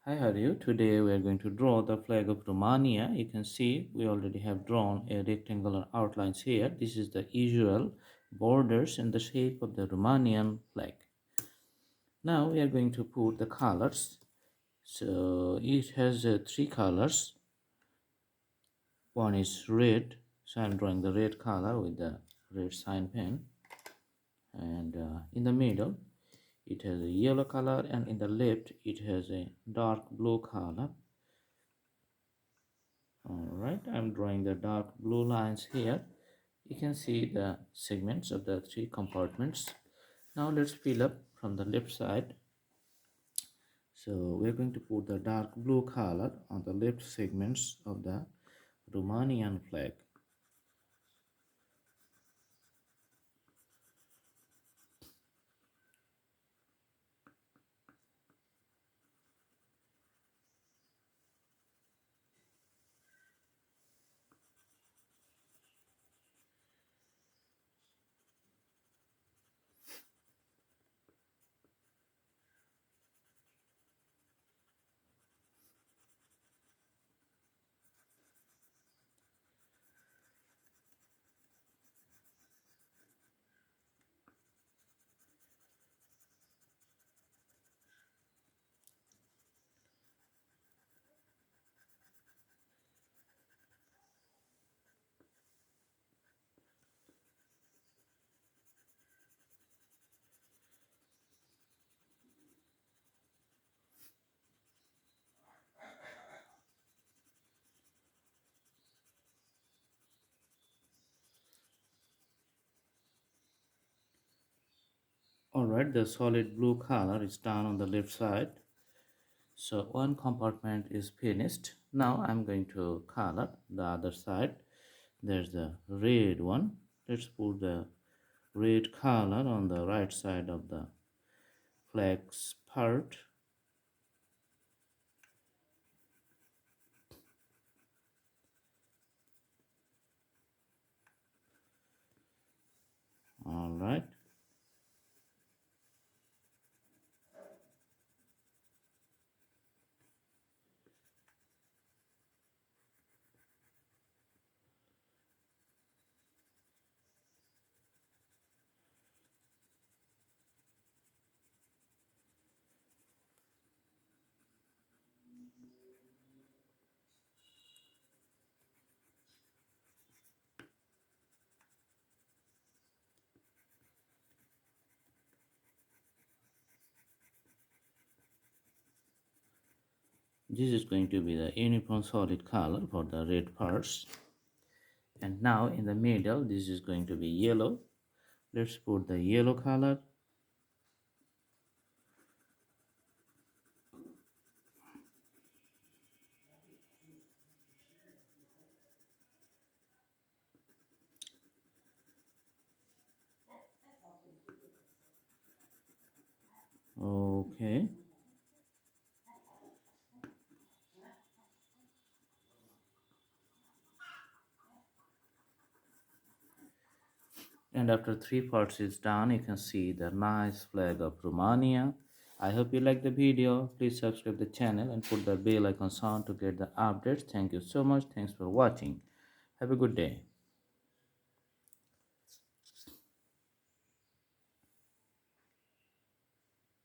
Hi, how are you? Today we are going to draw the flag of Romania. You can see we already have drawn a rectangular outlines here. This is the usual borders and the shape of the Romanian flag. Now we are going to put the colors. So it has three colors. One is red. So I'm drawing the red color with the red sign pen. And in the middle it has a yellow color, and in the left it has a dark blue color. Alright, I'm drawing the dark blue lines here. You can see the segments of the three compartments. Now let's fill up from the left side. So we're going to put the dark blue color on the left segments of the Romanian flag. Alright, the solid blue color is done on the left side. So one compartment is finished. Now I'm going to color the other side. There's the red one. Let's put the red color on the right side of the flag's part. All right. This is going to be the uniform solid color for the red parts. And now in the middle, this is going to be yellow. Let's put the yellow color. Okay. And after three parts is done, you can see the nice flag of Romania. I hope you like the video. Please subscribe the channel and put the bell icon on to get the updates. Thank you so much. Thanks for watching. Have a good day.